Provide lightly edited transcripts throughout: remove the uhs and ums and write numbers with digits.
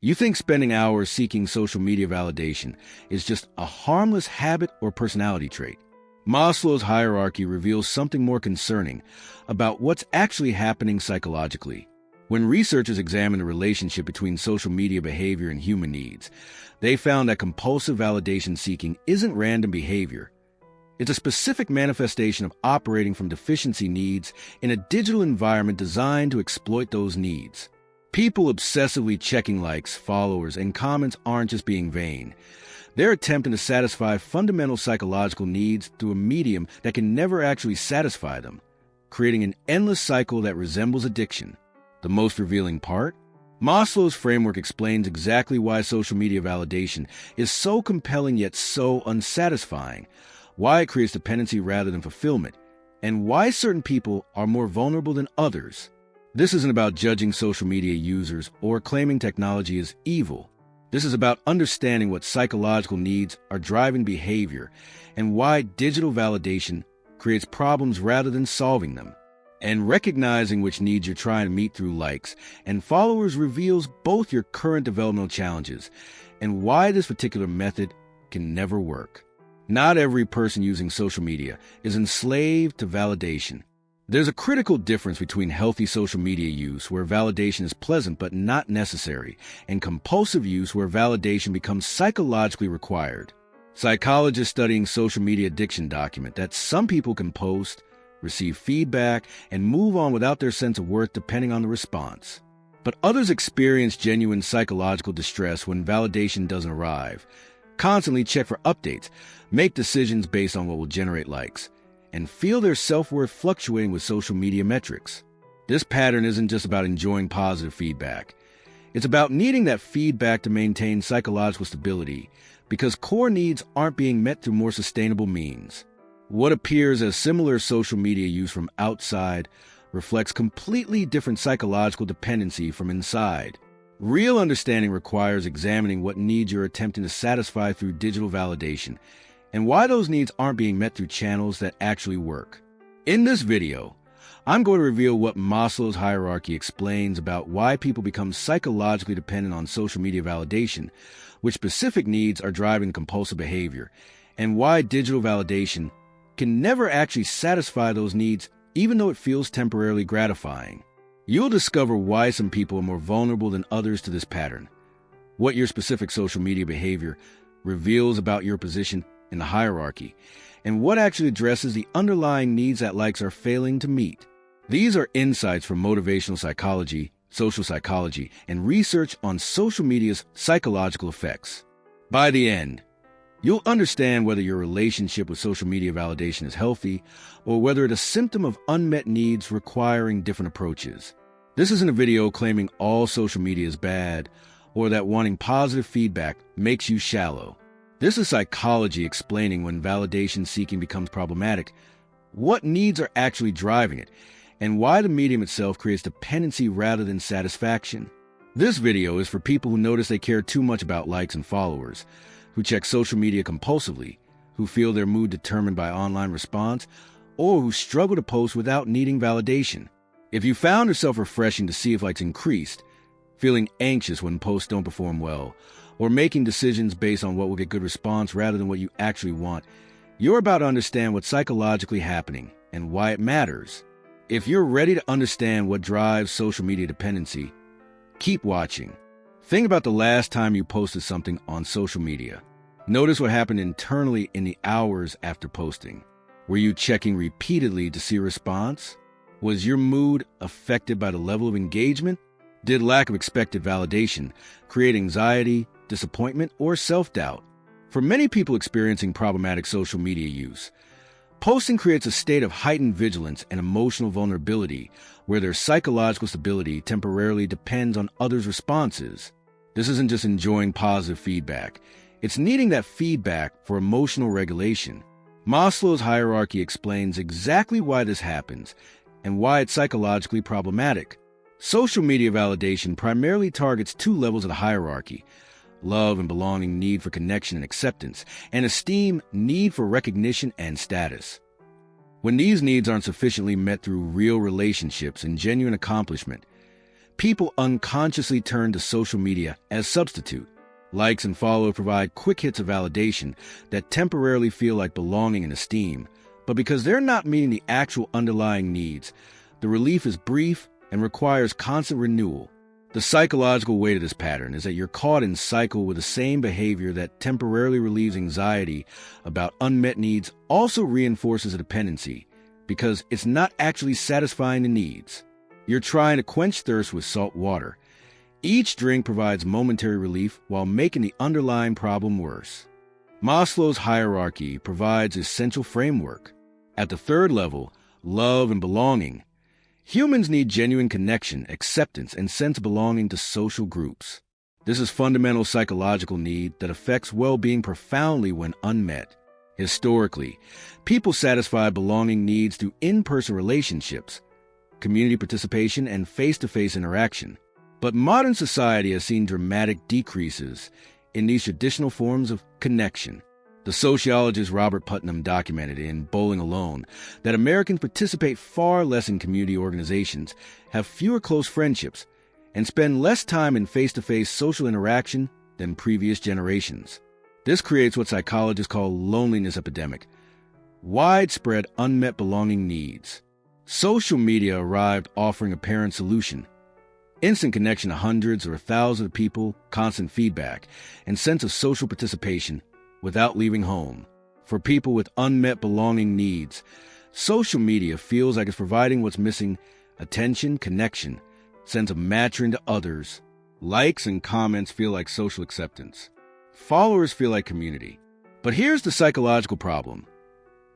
You think spending hours seeking social media validation is just a harmless habit or personality trait. Maslow's hierarchy reveals something more concerning about what's actually happening psychologically. When researchers examined the relationship between social media behavior and human needs, they found that compulsive validation seeking isn't random behavior. It's a specific manifestation of operating from deficiency needs in a digital environment designed to exploit those needs. People obsessively checking likes, followers, and comments aren't just being vain. They're attempting to satisfy fundamental psychological needs through a medium that can never actually satisfy them, creating an endless cycle that resembles addiction. The most revealing part? Maslow's framework explains exactly why social media validation is so compelling yet so unsatisfying, why it creates dependency rather than fulfillment, and why certain people are more vulnerable than others. This isn't about judging social media users or claiming technology is evil. This is about understanding what psychological needs are driving behavior and why digital validation creates problems rather than solving them. And recognizing which needs you're trying to meet through likes and followers reveals both your current developmental challenges and why this particular method can never work. Not every person using social media is enslaved to validation. There's a critical difference between healthy social media use, where validation is pleasant but not necessary, and compulsive use, where validation becomes psychologically required. Psychologists studying social media addiction document that some people can post, receive feedback, and move on without their sense of worth depending on the response. But others experience genuine psychological distress when validation doesn't arrive, constantly check for updates, make decisions based on what will generate likes, and feel their self-worth fluctuating with social media metrics. This pattern isn't just about enjoying positive feedback. It's about needing that feedback to maintain psychological stability, because core needs aren't being met through more sustainable means. What appears as similar social media use from outside reflects completely different psychological dependency from inside. Real understanding requires examining what needs you're attempting to satisfy through digital validation, and why those needs aren't being met through channels that actually work. In this video, I'm going to reveal what Maslow's hierarchy explains about why people become psychologically dependent on social media validation, which specific needs are driving compulsive behavior, and why digital validation can never actually satisfy those needs even though it feels temporarily gratifying. You'll discover why some people are more vulnerable than others to this pattern, what your specific social media behavior reveals about your position in the hierarchy, and what actually addresses the underlying needs that likes are failing to meet. These are insights from motivational psychology, social psychology, and research on social media's psychological effects. By the end, you'll understand whether your relationship with social media validation is healthy or whether it's a symptom of unmet needs requiring different approaches. This isn't a video claiming all social media is bad or that wanting positive feedback makes you shallow. This is psychology explaining when validation seeking becomes problematic, what needs are actually driving it, and why the medium itself creates dependency rather than satisfaction. This video is for people who notice they care too much about likes and followers, who check social media compulsively, who feel their mood determined by online response, or who struggle to post without needing validation. If you found yourself refreshing to see if likes increased, feeling anxious when posts don't perform well, or making decisions based on what will get good response rather than what you actually want, you're about to understand what's psychologically happening and why it matters. If you're ready to understand what drives social media dependency, keep watching. Think about the last time you posted something on social media. Notice what happened internally in the hours after posting. Were you checking repeatedly to see a response? Was your mood affected by the level of engagement? Did lack of expected validation create anxiety, disappointment, or self-doubt? For many people experiencing problematic social media use, posting creates a state of heightened vigilance and emotional vulnerability where their psychological stability temporarily depends on others' responses. This isn't just enjoying positive feedback. It's needing that feedback for emotional regulation. Maslow's hierarchy explains exactly why this happens and why it's psychologically problematic. Social media validation primarily targets two levels of the hierarchy: love and belonging, need for connection and acceptance, and esteem, need for recognition and status. When these needs aren't sufficiently met through real relationships and genuine accomplishment, people unconsciously turn to social media as substitute. Likes and follow provide quick hits of validation that temporarily feel like belonging and esteem, but because they're not meeting the actual underlying needs, the relief is brief and requires constant renewal. The psychological weight of this pattern is that you're caught in cycle with the same behavior that temporarily relieves anxiety about unmet needs also reinforces a dependency because it's not actually satisfying the needs. You're trying to quench thirst with salt water. Each drink provides momentary relief while making the underlying problem worse. Maslow's hierarchy provides essential framework. At the third level, love and belonging, humans need genuine connection, acceptance, and sense of belonging to social groups. This is fundamental psychological need that affects well-being profoundly when unmet. Historically, people satisfy belonging needs through in-person relationships, community participation, and face-to-face interaction. But modern society has seen dramatic decreases in these traditional forms of connection. The sociologist Robert Putnam documented in Bowling Alone that Americans participate far less in community organizations, have fewer close friendships, and spend less time in face-to-face social interaction than previous generations. This creates what psychologists call loneliness epidemic, widespread unmet belonging needs. Social media arrived offering a apparent solution: instant connection to hundreds or thousands of people, constant feedback, and sense of social participation without leaving home. For people with unmet belonging needs, social media feels like it's providing what's missing: attention, connection, sense of matching to others. Likes and comments feel like social acceptance. Followers feel like community. But here's the psychological problem.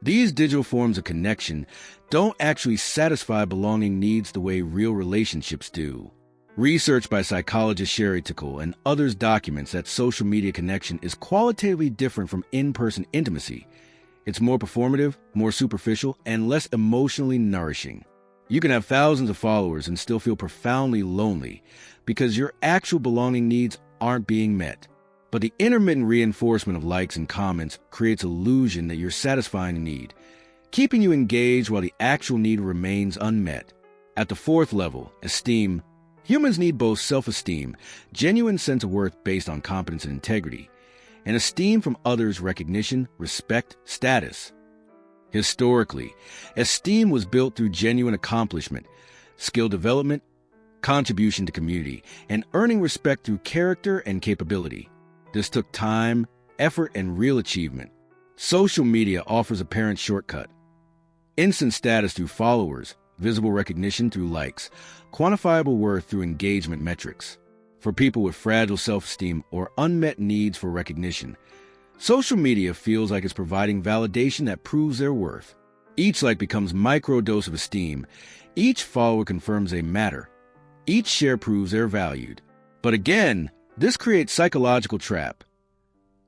These digital forms of connection don't actually satisfy belonging needs the way real relationships do. Research by psychologist Sherry Tickle and others documents that social media connection is qualitatively different from in-person intimacy. It's more performative, more superficial, and less emotionally nourishing. You can have thousands of followers and still feel profoundly lonely because your actual belonging needs aren't being met. But the intermittent reinforcement of likes and comments creates illusion that you're satisfying a need, keeping you engaged while the actual need remains unmet. At the fourth level, esteem, humans need both self-esteem, genuine sense of worth based on competence and integrity, and esteem from others' recognition, respect, status. Historically, esteem was built through genuine accomplishment, skill development, contribution to community, and earning respect through character and capability. This took time, effort, and real achievement. Social media offers a apparent shortcut: instant status through followers, visible recognition through likes, quantifiable worth through engagement metrics. For people with fragile self-esteem or unmet needs for recognition, social media feels like it's providing validation that proves their worth. Each like becomes micro-dose of esteem. Each follower confirms they matter. Each share proves they're valued. But again, this creates psychological trap.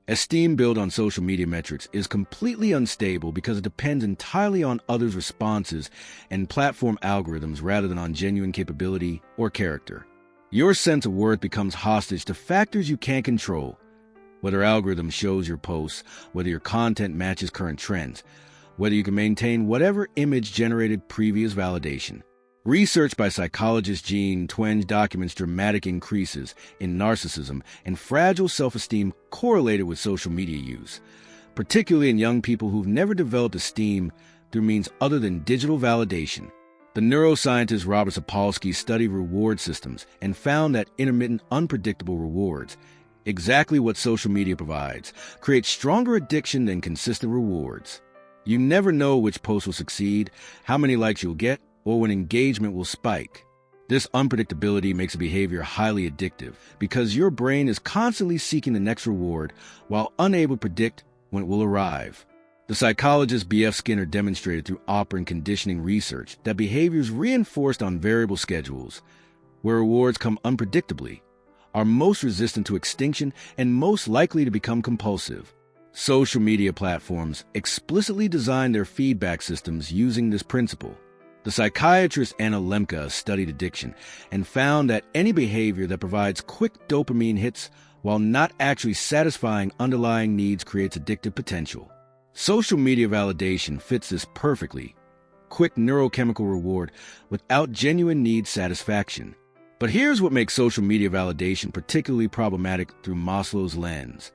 Esteem built on social media metrics is completely unstable because it depends entirely on others' responses and platform algorithms rather than on genuine capability or character. Your sense of worth becomes hostage to factors you can't control, whether algorithm shows your posts, whether your content matches current trends, whether you can maintain whatever image generated previous validation. Research by psychologist Jean Twenge documents dramatic increases in narcissism and fragile self-esteem correlated with social media use, particularly in young people who've never developed esteem through means other than digital validation. The neuroscientist Robert Sapolsky studied reward systems and found that intermittent, unpredictable rewards, exactly what social media provides, create stronger addiction than consistent rewards. You never know which post will succeed, how many likes you'll get, or when engagement will spike. This unpredictability makes a behavior highly addictive because your brain is constantly seeking the next reward while unable to predict when it will arrive. The psychologist B.F. Skinner demonstrated through operant conditioning research that behaviors reinforced on variable schedules, where rewards come unpredictably, are most resistant to extinction and most likely to become compulsive. Social media platforms explicitly design their feedback systems using this principle. The psychiatrist Anna Lemke studied addiction and found that any behavior that provides quick dopamine hits while not actually satisfying underlying needs creates addictive potential. Social media validation fits this perfectly: quick neurochemical reward without genuine need satisfaction. But here's what makes social media validation particularly problematic through Maslow's lens.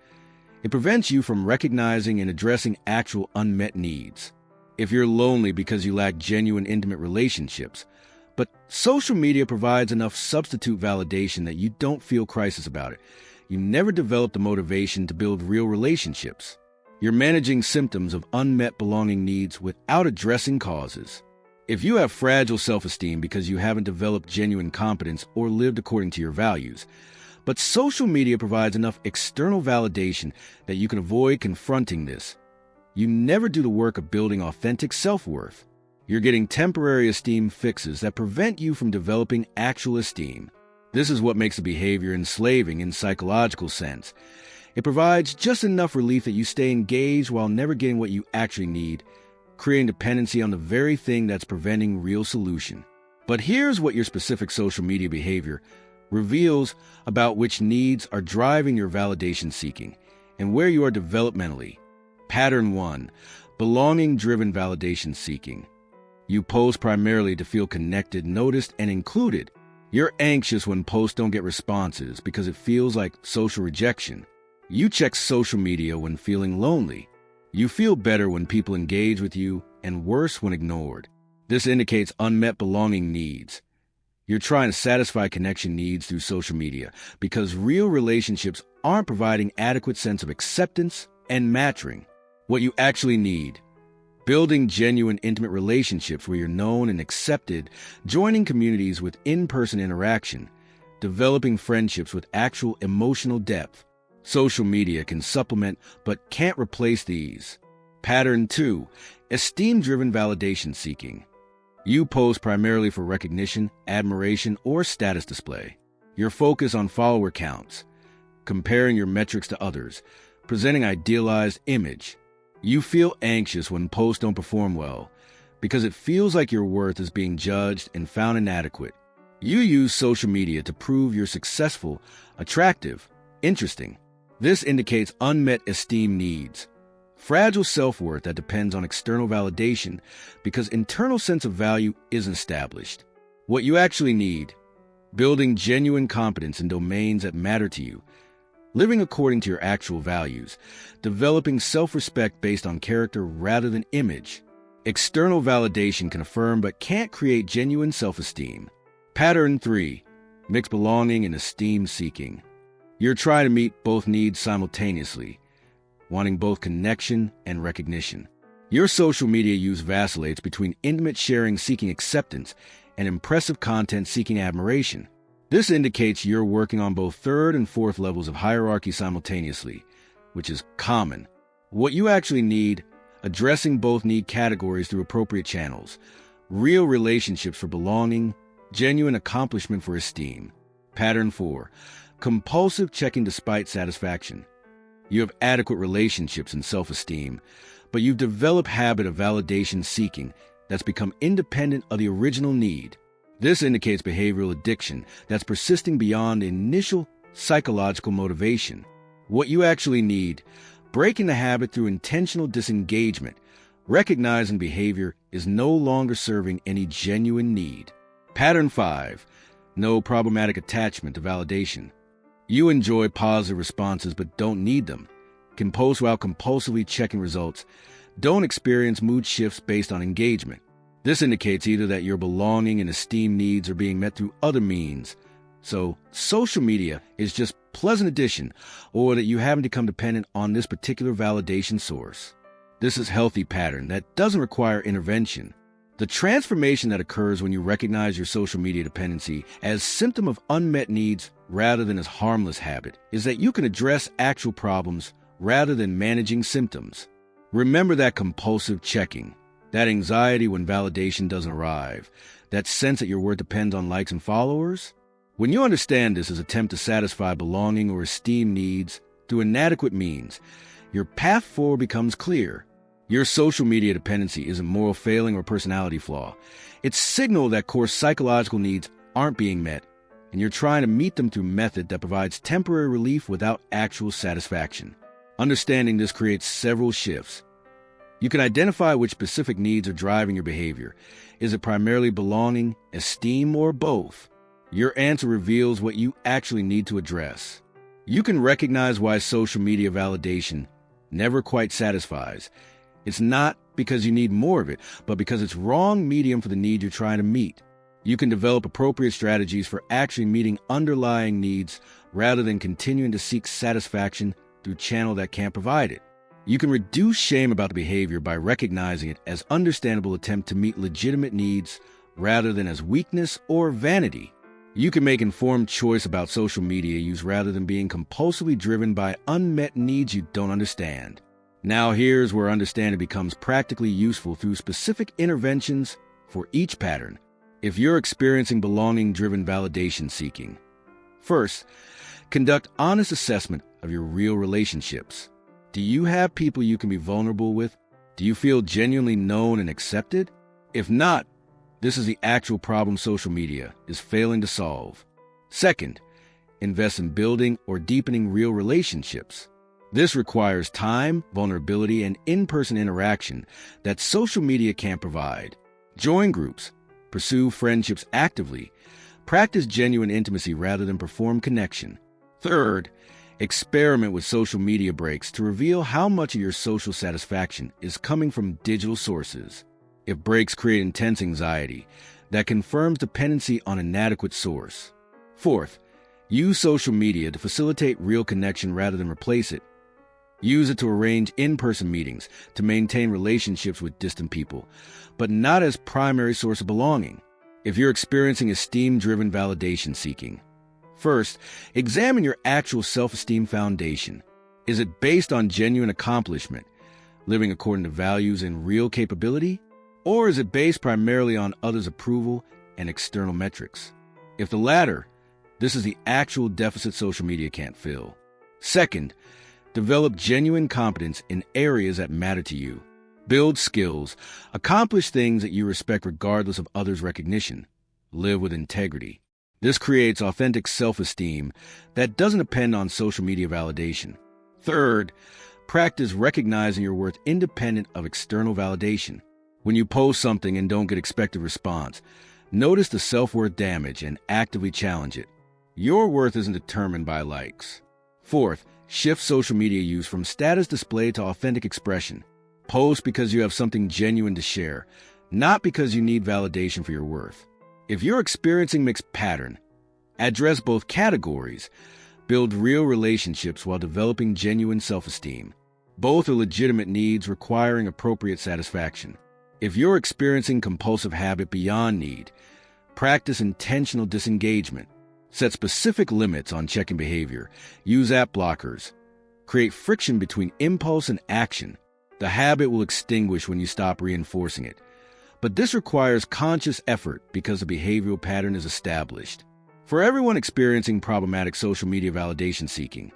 It prevents you from recognizing and addressing actual unmet needs. If you're lonely because you lack genuine intimate relationships, but social media provides enough substitute validation that you don't feel crisis about it, you never develop the motivation to build real relationships. You're managing symptoms of unmet belonging needs without addressing causes. If you have fragile self-esteem because you haven't developed genuine competence or lived according to your values, but social media provides enough external validation that you can avoid confronting this, you never do the work of building authentic self-worth. You're getting temporary esteem fixes that prevent you from developing actual esteem. This is what makes the behavior enslaving in psychological sense. It provides just enough relief that you stay engaged while never getting what you actually need, creating dependency on the very thing that's preventing real solution. But here's what your specific social media behavior reveals about which needs are driving your validation seeking and where you are developmentally. Pattern 1. Belonging-driven validation seeking. You post primarily to feel connected, noticed, and included. You're anxious when posts don't get responses because it feels like social rejection. You check social media when feeling lonely. You feel better when people engage with you and worse when ignored. This indicates unmet belonging needs. You're trying to satisfy connection needs through social media because real relationships aren't providing adequate sense of acceptance and matching. What you actually need: building genuine intimate relationships where you're known and accepted, joining communities with in-person interaction, developing friendships with actual emotional depth. Social media can supplement but can't replace these. Pattern 2. Esteem-driven validation seeking. You post primarily for recognition, admiration, or status display. You're focused on follower counts, comparing your metrics to others, presenting idealized image. You feel anxious when posts don't perform well because it feels like your worth is being judged and found inadequate. You use social media to prove you're successful, attractive, interesting. This indicates unmet esteem needs. Fragile self-worth that depends on external validation because internal sense of value isn't established. What you actually need: building genuine competence in domains that matter to you, living according to your actual values, developing self-respect based on character rather than image. External validation can affirm but can't create genuine self-esteem. Pattern 3. Mixed belonging and esteem seeking. You're trying to meet both needs simultaneously, wanting both connection and recognition. Your social media use vacillates between intimate sharing seeking acceptance and impressive content seeking admiration. This indicates you're working on both third and fourth levels of hierarchy simultaneously, which is common. What you actually need: addressing both need categories through appropriate channels, real relationships for belonging, genuine accomplishment for esteem. Pattern 4. Compulsive checking despite satisfaction. You have adequate relationships and self-esteem, but you've developed a habit of validation seeking that's become independent of the original need. This indicates behavioral addiction that's persisting beyond the initial psychological motivation. What you actually need: breaking the habit through intentional disengagement, recognizing behavior is no longer serving any genuine need. Pattern 5. No problematic attachment to validation. You enjoy positive responses but don't need them, can post while compulsively checking results, don't experience mood shifts based on engagement. This indicates either that your belonging and esteem needs are being met through other means, so social media is just pleasant addition, or that you haven't become dependent on this particular validation source. This is a healthy pattern that doesn't require intervention. The transformation that occurs when you recognize your social media dependency as symptom of unmet needs rather than as harmless habit is that you can address actual problems rather than managing symptoms. Remember that compulsive checking, that anxiety when validation doesn't arrive, that sense that your worth depends on likes and followers. When you understand this as an attempt to satisfy belonging or esteem needs through inadequate means, your path forward becomes clear. Your social media dependency isn't moral failing or personality flaw. It's signal that core psychological needs aren't being met, and you're trying to meet them through method that provides temporary relief without actual satisfaction. Understanding this creates several shifts. You can identify which specific needs are driving your behavior. Is it primarily belonging, esteem, or both? Your answer reveals what you actually need to address. You can recognize why social media validation never quite satisfies. It's not because you need more of it, but because it's wrong medium for the need you're trying to meet. You can develop appropriate strategies for actually meeting underlying needs rather than continuing to seek satisfaction through a channel that can't provide it. You can reduce shame about the behavior by recognizing it as understandable attempt to meet legitimate needs rather than as weakness or vanity. You can make informed choice about social media use rather than being compulsively driven by unmet needs you don't understand. Now here's where understanding becomes practically useful through specific interventions for each pattern. If you're experiencing belonging-driven validation seeking, first, conduct honest assessment of your real relationships. Do you have people you can be vulnerable with? Do you feel genuinely known and accepted? If not, this is the actual problem social media is failing to solve. Second, invest in building or deepening real relationships. This requires time, vulnerability, and in-person interaction that social media can't provide. Join groups, pursue friendships actively, practice genuine intimacy rather than perform connection. Third, experiment with social media breaks to reveal how much of your social satisfaction is coming from digital sources. If breaks create intense anxiety, that confirms dependency on an inadequate source. Fourth, use social media to facilitate real connection rather than replace it. Use it to arrange in-person meetings, to maintain relationships with distant people, but not as primary source of belonging. If you're experiencing esteem-driven validation seeking, first, examine your actual self-esteem foundation. Is it based on genuine accomplishment, living according to values and real capability? Or is it based primarily on others' approval and external metrics? If the latter, this is the actual deficit social media can't fill. Second, develop genuine competence in areas that matter to you. Build skills, accomplish things that you respect regardless of others' recognition. Live with integrity. This creates authentic self-esteem that doesn't depend on social media validation. Third, practice recognizing your worth independent of external validation. When you post something and don't get expected response, notice the self-worth damage and actively challenge it. Your worth isn't determined by likes. Fourth, shift social media use from status display to authentic expression. Post because you have something genuine to share, not because you need validation for your worth. If you're experiencing mixed pattern, address both categories. Build real relationships while developing genuine self-esteem. Both are legitimate needs requiring appropriate satisfaction. If you're experiencing compulsive habit beyond need, practice intentional disengagement. Set specific limits on checking behavior. Use app blockers. Create friction between impulse and action. The habit will extinguish when you stop reinforcing it. But this requires conscious effort because the behavioral pattern is established. For everyone experiencing problematic social media validation seeking,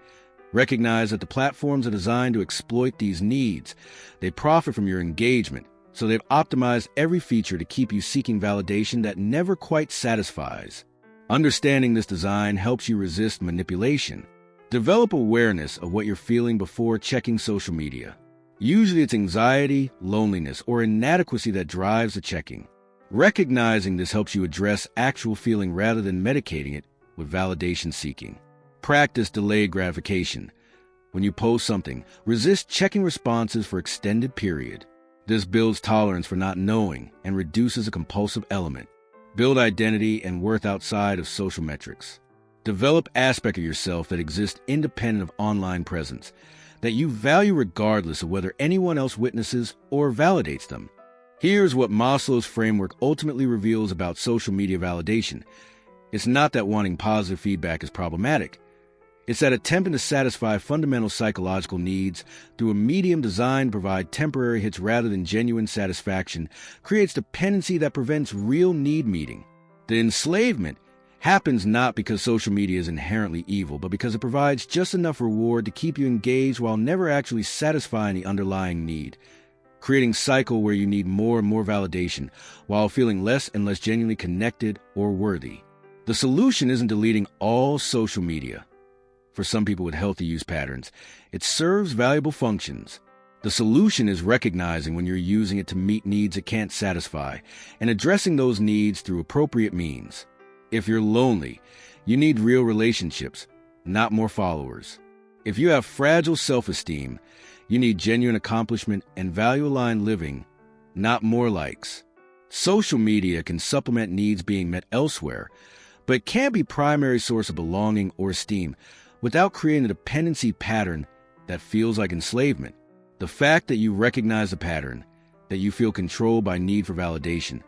recognize that the platforms are designed to exploit these needs. They profit from your engagement, so they've optimized every feature to keep you seeking validation that never quite satisfies. Understanding this design helps you resist manipulation. Develop awareness of what you're feeling before checking social media. Usually it's anxiety, loneliness, or inadequacy that drives the checking. Recognizing this helps you address actual feeling rather than medicating it with validation seeking. Practice delayed gratification. When you post something, resist checking responses for extended period. This builds tolerance for not knowing and reduces a compulsive element. Build identity and worth outside of social metrics. Develop aspects of yourself that exist independent of online presence, that you value regardless of whether anyone else witnesses or validates them. Here's what Maslow's framework ultimately reveals about social media validation. It's not that wanting positive feedback is problematic. It's that attempting to satisfy fundamental psychological needs through a medium designed to provide temporary hits rather than genuine satisfaction creates dependency that prevents real need meeting. The enslavement happens not because social media is inherently evil, but because it provides just enough reward to keep you engaged while never actually satisfying the underlying need, creating a cycle where you need more and more validation while feeling less and less genuinely connected or worthy. The solution isn't deleting all social media. For some people with healthy use patterns, it serves valuable functions. The solution is recognizing when you're using it to meet needs it can't satisfy and addressing those needs through appropriate means. If you're lonely, you need real relationships, not more followers. If you have fragile self-esteem, you need genuine accomplishment and value-aligned living, not more likes. Social media can supplement needs being met elsewhere, but it can't be a primary source of belonging or esteem without creating a dependency pattern that feels like enslavement. The fact that you recognize the pattern, that you feel controlled by need for validation,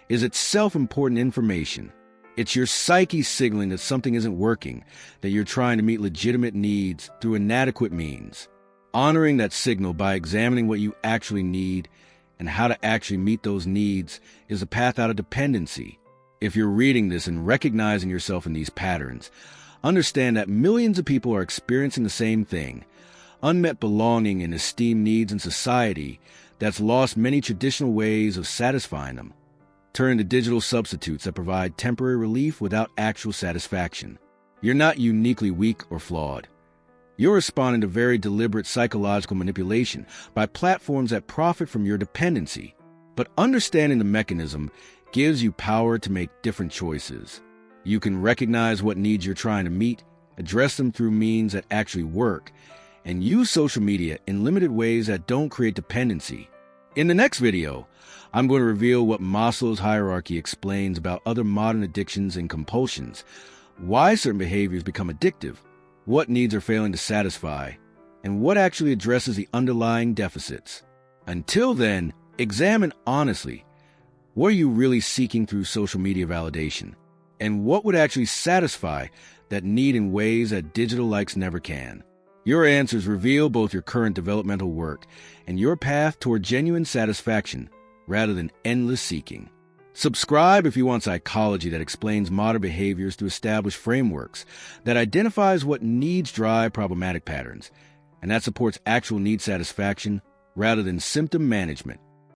is itself important information. It's your psyche signaling that something isn't working, that you're trying to meet legitimate needs through inadequate means. Honoring that signal by examining what you actually need and how to actually meet those needs is a path out of dependency. If you're reading this and recognizing yourself in these patterns, understand that millions of people are experiencing the same thing: unmet belonging and esteem needs in society that's lost many traditional ways of satisfying them. Turn to digital substitutes that provide temporary relief without actual satisfaction. You're not uniquely weak or flawed. You're responding to very deliberate psychological manipulation by platforms that profit from your dependency. But understanding the mechanism gives you power to make different choices. You can recognize what needs you're trying to meet, address them through means that actually work, and use social media in limited ways that don't create dependency. In the next video, I'm going to reveal what Maslow's hierarchy explains about other modern addictions and compulsions, why certain behaviors become addictive, what needs are failing to satisfy, and what actually addresses the underlying deficits. Until then, examine honestly, what are you really seeking through social media validation, and what would actually satisfy that need in ways that digital likes never can. Your answers reveal both your current developmental work and your path toward genuine satisfaction rather than endless seeking. Subscribe if you want psychology that explains modern behaviors through established frameworks, that identifies what needs drive problematic patterns, and that supports actual need satisfaction rather than symptom management.